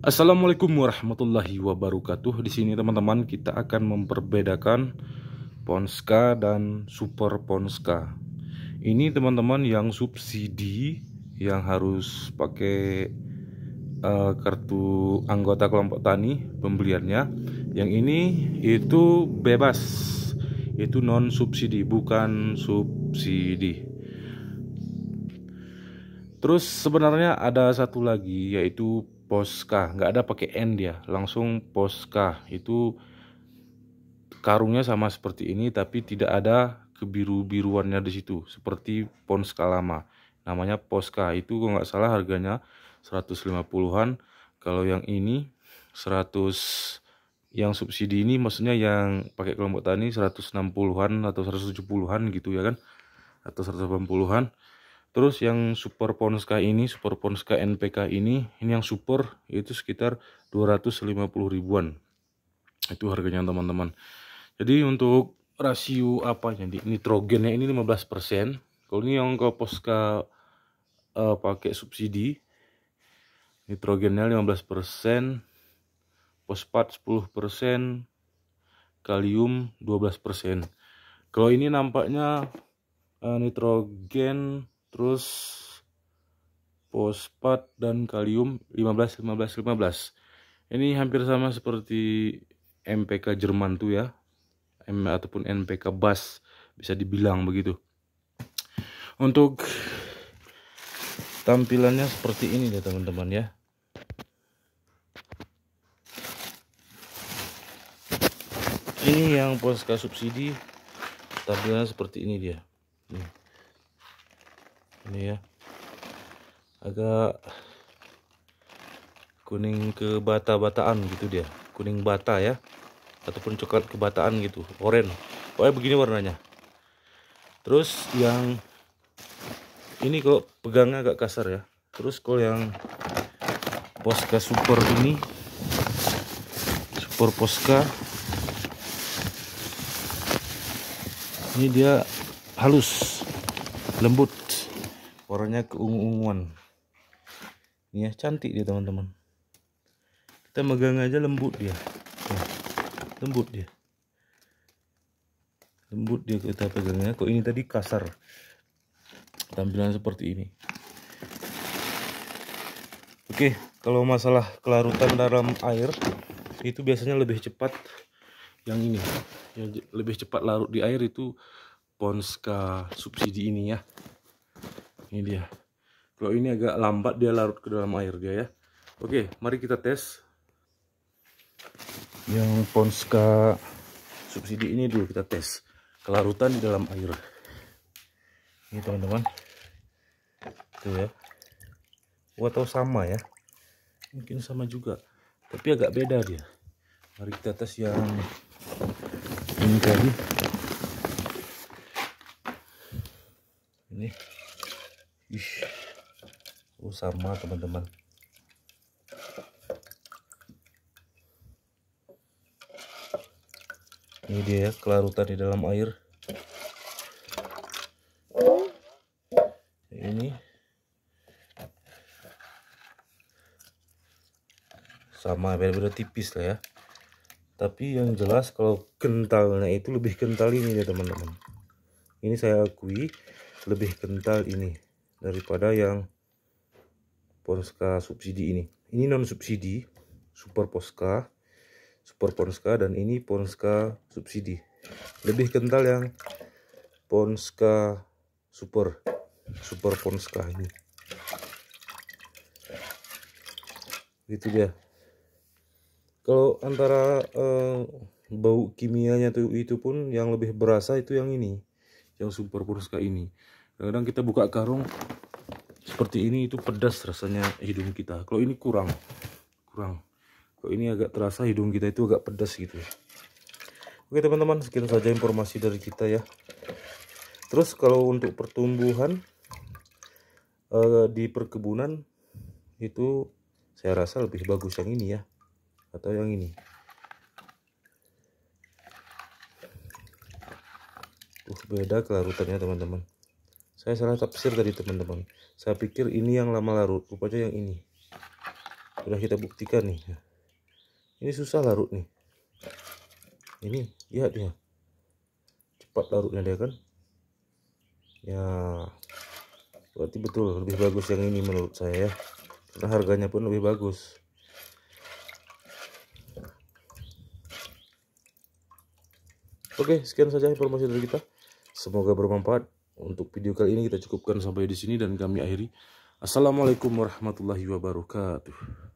Assalamualaikum warahmatullahi wabarakatuh. Di sini teman-teman kita akan memperbedakan Ponska dan Super Ponska. Ini teman-teman yang subsidi yang harus pakai kartu anggota kelompok tani pembeliannya. Yang ini itu bebas. Itu non subsidi, bukan subsidi. Terus sebenarnya ada satu lagi yaitu Poska, nggak ada pakai N dia, langsung Poska. Itu karungnya sama seperti ini tapi tidak ada kebiru-biruannya di situ seperti Ponska lama. Namanya Poska. Itu kalau nggak salah harganya 150-an. Kalau yang ini 100, yang subsidi ini maksudnya yang pakai kelompok tani 160-an atau 170-an gitu ya kan, atau 180-an. Terus yang Super Ponska ini, Super Ponska NPK ini yang super itu sekitar 250 ribuan. Itu harganya teman-teman. Jadi untuk rasio apa jadi nitrogennya ini 15%. Kalau ini yang ke Ponska pakai subsidi, nitrogennya 15%, fosfat 10%, kalium 12%. Kalau ini nampaknya nitrogen, terus fosfat dan kalium 15. Ini hampir sama seperti MPK Jerman tuh ya, ataupun NPK Bas, bisa dibilang begitu. Untuk tampilannya seperti ini ya teman-teman ya. Ini yang Ponska subsidi, tampilannya seperti ini dia. Ini ya, agak kuning ke bata-bataan gitu dia, kuning bata ya, ataupun coklat kebataan gitu, oranye. Pokoknya begini warnanya. Terus yang ini kalau pegangnya agak kasar ya. Terus kalau yang Ponska super ini, Super Ponska ini dia halus, lembut, warnanya keungu-unguan. Ini ya, cantik dia teman-teman. Kita megang aja lembut dia. Lembut dia. Lembut dia kita pegangnya. Kok ini tadi kasar. Tampilan seperti ini. Oke, kalau masalah kelarutan dalam air itu biasanya lebih cepat yang ini. Yang lebih cepat larut di air itu Ponska subsidi ini ya. Ini dia. Kalau ini agak lambat dia larut ke dalam air dia ya. Oke, mari kita tes. Yang Ponska subsidi ini dulu kita tes kelarutan di dalam air. Ini teman-teman. Tuh ya. Atau sama ya. Mungkin sama juga. Tapi agak beda dia. Mari kita tes yang ini tadi. Ini. Sama teman-teman. Ini dia ya, kelarutan di dalam air. Ini sama, beda-beda tipis lah ya. Tapi yang jelas kalau kentalnya itu lebih kental ini ya teman-teman. Ini saya akui lebih kental ini daripada yang Ponska subsidi ini. Ini non subsidi, Super Ponska, Super Ponska, dan ini Ponska subsidi. Lebih kental yang Ponska Super Ponska ini. Gitu dia. Kalau antara bau kimianya tuh itu pun yang lebih berasa itu yang ini, yang Super Ponska ini. Kadang kita buka karung seperti ini itu pedas rasanya hidung kita. Kalau ini kurang. Kalau ini agak terasa hidung kita itu agak pedas gitu. Oke teman-teman, sekian saja informasi dari kita ya. Terus kalau untuk pertumbuhan di perkebunan itu saya rasa lebih bagus yang ini ya, atau yang ini. Beda kelarutannya teman-teman. Saya salah tafsir tadi teman-teman. Saya pikir ini yang lama larut, rupanya yang ini. Sudah kita buktikan nih. Ini susah larut nih. Ini lihat dia, cepat larutnya dia kan. Ya, berarti betul lebih bagus yang ini menurut saya ya, karena harganya pun lebih bagus. Oke, sekian saja informasi dari kita. Semoga bermanfaat. Untuk video kali ini kita cukupkan sampai di sini dan kami akhiri. Assalamualaikum warahmatullahi wabarakatuh.